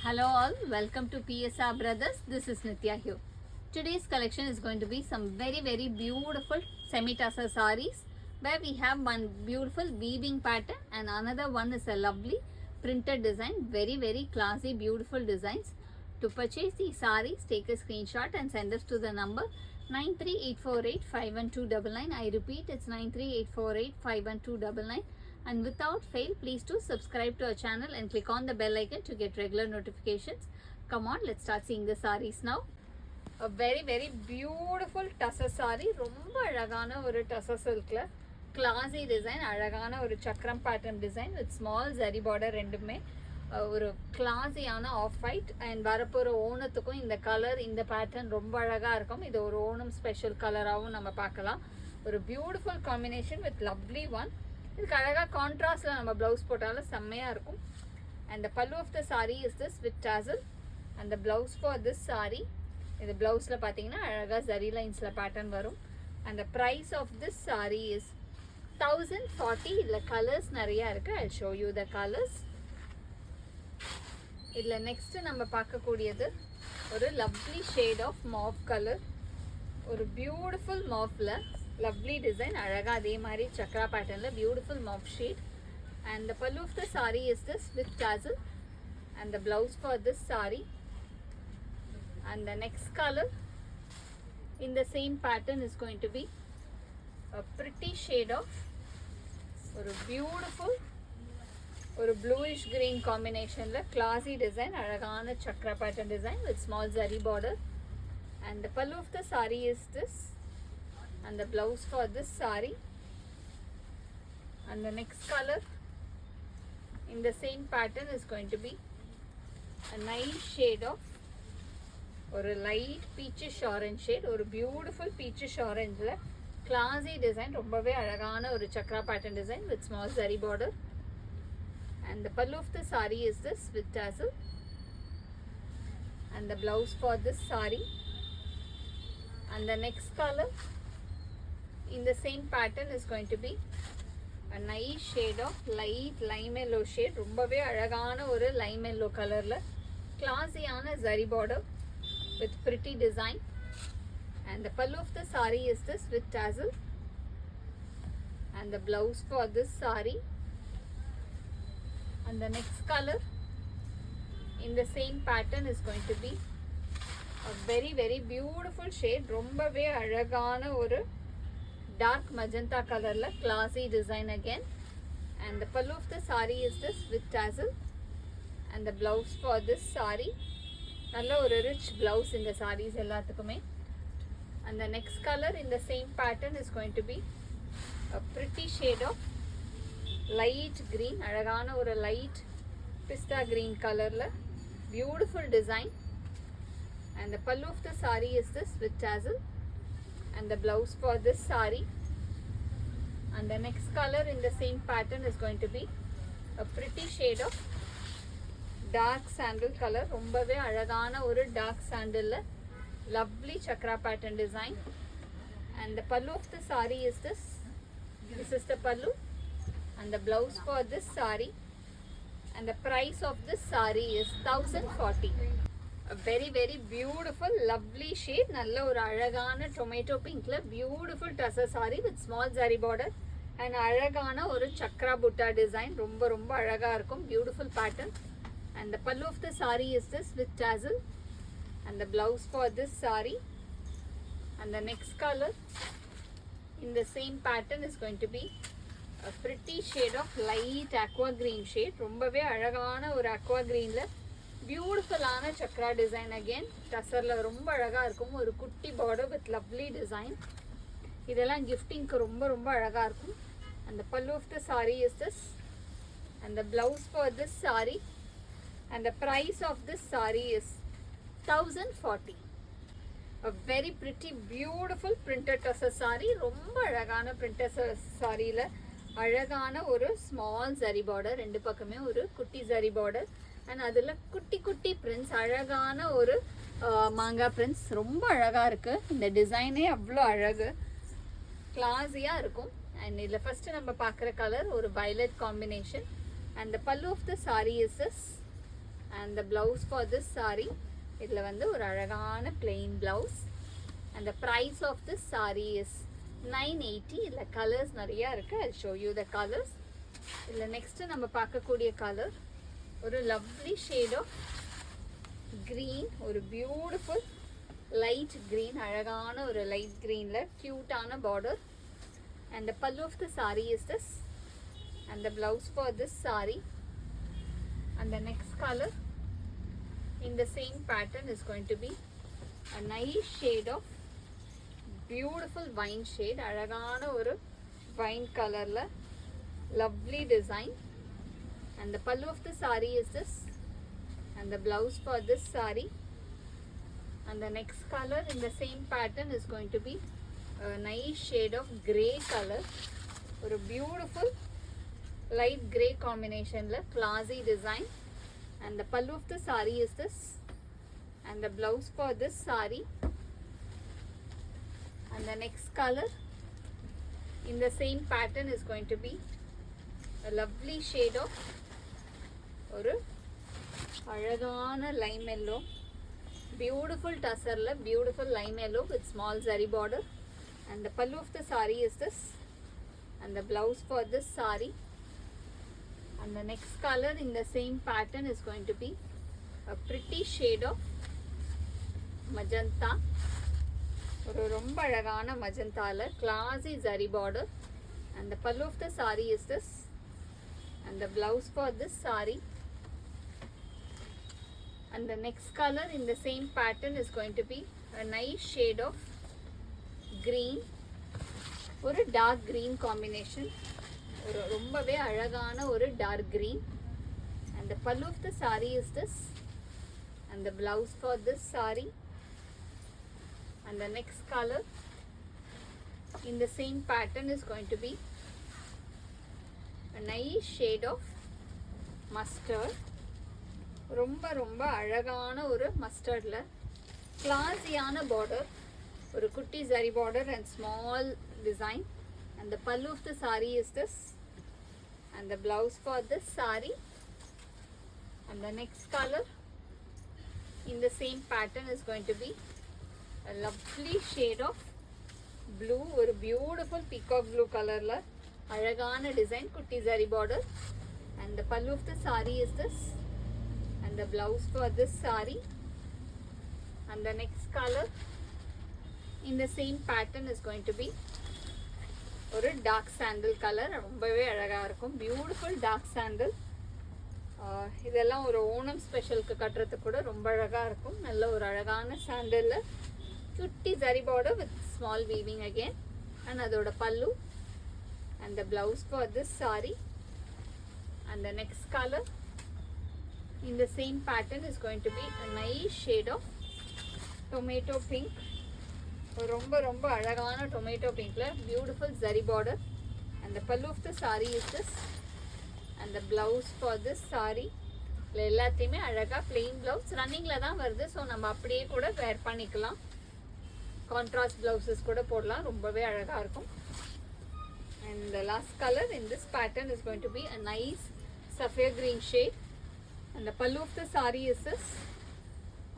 Hello all, welcome to PSR Brothers. This is Nitya here. Today's collection is going to be some very beautiful semi-tussar sarees where we have one beautiful weaving pattern and another one is a lovely printed design. Very classy, beautiful designs. To purchase these sarees, take a screenshot and send us to the number 938485129. I repeat, it's 938485129. And without fail, please do subscribe to our channel and click on the bell icon to get regular notifications. Come on, let's start seeing the sarees now. A very beautiful tussar saree. ரொம்ப அழகான ஒரு tussar silkல classy design, அழகான ஒரு சக்கரம் pattern design with small zari border ரெண்டுமே ஒரு கிளாஸியான of white and வரப்போகிற ஓணத்துக்கும் இந்த கலர் இந்த பேட்டர்ன் ரொம்ப அழகாக இருக்கும். இது ஒரு ஓணம் ஸ்பெஷல் கலராகவும் நம்ம பார்க்கலாம். ஒரு beautiful combination with lovely one. இதுக்கு அழகாக கான்ட்ராஸ்டில் நம்ம ப்ளவுஸ் போட்டாலும் செம்மையாக இருக்கும். And the pallu of the sari is this with tassel and the blouse for this sari. இது ப்ளவுஸில் பார்த்தீங்கன்னா அழகாக ஜரி லைன்ஸில் பேட்டர்ன் வரும். And the price of this sari is 1040. இதில் கலர்ஸ் நிறையா இருக்குது. I show you the colours. இதில் நெக்ஸ்ட்டு நம்ம பார்க்கக்கூடியது ஒரு lovely shade of mauve colour. ஒரு பியூட்டிஃபுல் மாஃபில் லவ்லி டிசைன், அழகாக அதே மாதிரி சக்ரா பேட்டர்னில் beautiful mauve shade. And the pallu of the sari is this with tassel and the blouse for this sari. And the next colour in the same pattern is going to be a pretty shade of ஒரு beautiful ஒரு bluish green combinationல classy design, அழகான Chakra pattern design with small zari border. And the pallu of the saree is this and the blouse for this saree. And the next color in the same pattern is going to be a nice shade of ஒரு light peachish orange shade, ஒரு beautiful peachish orangeல classy design, ரொம்பவே அழகான ஒரு Chakra pattern design with small zari border. And the pallu of the saree is this with tassel and the blouse for this saree. And the next color in the same pattern is going to be a nice shade of light lime yellow shade, ரொம்பவே அழகான ஒரு lime yellow கலர்ல கிளாஸியான zari border with pretty design. And the pallu of the saree is this with tassel and the blouse for this saree. And the next color in the same pattern is going to be a very beautiful shade, ரொம்பவே அழகான ஒரு dark magenta colorல classy design again. And the pallu of the saree is this with tassel and the blouse for this saree. நல்ல ஒரு rich blouse இந்த sarees எல்லாத்துக்குமே. And the next color in the same pattern is going to be a pretty shade of light green, அழகான ஒரு light pista green colorல beautiful design. And the pallu of the saree is this with tassel and the blouse for this saree. And the next color in the same pattern is going to be a pretty shade of dark sandal color, ரொம்பவே அழகான ஒரு dark sandalல lovely chakra pattern design. And the pallu of the saree is this is the pallu and the blouse for this saree. And the price of this saree is 1040. A very beautiful lovely shade, நல்ல ஒரு அழகான tomato pinkல beautiful tussar saree with small zari border and அழகான ஒரு chakra butta design, ரொம்ப அழகா இருக்கும் beautiful pattern. And the pallu of the saree is this with tassel and the blouse for this saree. And the next color in the same pattern is going to be a pretty shade of light aqua green shade, ரொம்பவே அழகான ஒரு aqua greenல பியூட்டிஃபுல்லான Chakra design again டசர்ல ரொம்ப அழகா இருக்கும். ஒரு குட்டி border with lovely design. இதெல்லாம் கிஃப்டிங்க்கு ரொம்ப அழகா இருக்கும். And the pallu of the saree is this and the blouse for this saree. And the price of this saree is 1040. A very pretty beautiful printed tussar saree, ரொம்ப அழகான printed sareeல அழகான ஒரு small zari border, ரெண்டு பக்கமே ஒரு குட்டி zari border and அதில் குட்டி பிரிண்ட்ஸ், அழகான ஒரு மாங்காய் பிரிண்ட்ஸ், ரொம்ப அழகாக இருக்குது. இந்த டிசைனே அவ்வளோ அழகு, கிளாஸியாக இருக்கும். அண்ட் இதில் ஃபஸ்ட்டு நம்ம பார்க்குற கலர் ஒரு violet combination. And the pallu of the sari is this and the blouse for this saree இதில் வந்து ஒரு அழகான plain blouse. And the price of this saree is 980. இதில் கலர்ஸ் நிறையா இருக்குது. I'll show you the colors. இதில் நெக்ஸ்ட்டு நம்ம பார்க்கக்கூடிய கலர் ஒரு lovely shade of green, ஒரு பியூட்டிஃபுல் லைட் green, அழகான ஒரு லைட் greenல க்யூட்டான border. And the pallu of the saree is this, and the blouse for this saree. And the next color in the same pattern is going to be a nice shade of beautiful wine shade, அழகான ஒரு wine colorல lovely design. And the pallu of the saree is this, and the blouse for this saree. And the next color in the same pattern is going to be a nice shade of grey color, ஒரு beautiful light grey combination la classy design. And the pallu of the saree is this, and the blouse for this saree. And the next color in the same pattern is going to be a lovely shade of ஒரு அழகான lime yellow, beautiful tussar la beautiful lime yellow with small zari border. And the pallu of the saree is this, and the blouse for this saree. And the next color in the same pattern is going to be a pretty shade of magenta, ஒரு ரொம்ப அழகான மஜந்தால classy zari border. And the pallu of the saree is this, and the blouse for this saree. And the next color in the same pattern is going to be a nice shade of green, ஒரு dark green combination, ஒரு ரொம்பவே அழகான ஒரு dark green. And the pallu of the saree is this, and the blouse for this saree. And the next color in the same pattern is going to be a nice shade of mustard, ரொம்ப ரொம்ப அழகான ஒரு மஸ்டர்ட்ல கிளாஸியான border, ஒரு குட்டி zari border and small design. And the pallu of the saree is this, and the blouse for this saree. And the next color in the same pattern is going to be a lovely shade of blue, ஒரு beautiful peacock blue colorல அழகான design, குட்டி zari border. And the pallu of the saree is this, and the blouse for this saree. And the next color in the same pattern is going to be ஒரு dark சாண்டில் colour, ரொம்பவே அழகாக இருக்கும், beautiful dark சாண்டில். இதெல்லாம் ஒரு ஓணம் ஸ்பெஷலுக்கு கட்டுறதுக்கு கூட ரொம்ப அழகாக இருக்கும். நல்ல ஒரு அழகான சாண்டிலில் குட்டி zari border with small weaving again. And அதோட பல்லு and the blouse for this saree. And the next color in the same pattern is going to be a nice shade of tomato pink, ரொம்ப ரொம்ப அழகான tomato பிங்க்ல beautiful zari border. And the pallu of the saree is this, and the blouse for this saree. எல்லாத்தையுமே அழகா plain blouse, ரன்னிங்ல தான் வருது, so நம்ம அப்படியே கூட வேர் பண்ணிக்கலாம், கான்ட்ராஸ்ட் பிளவுசஸ் கூட போடலாம், ரொம்பவே அழகா இருக்கும். And the last color in this pattern is going to be a nice sapphire green shade. And the pallu of the saree is this,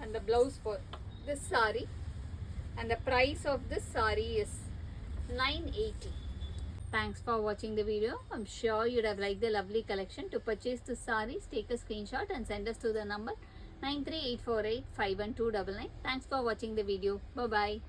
and the blouse for this saree. And the price of this saree is 980. Thanks for watching the video. I'm sure you'd have liked the lovely collection. To purchase the sarees, take a screenshot and send us to the number 938485129. Thanks for watching the video. Bye bye.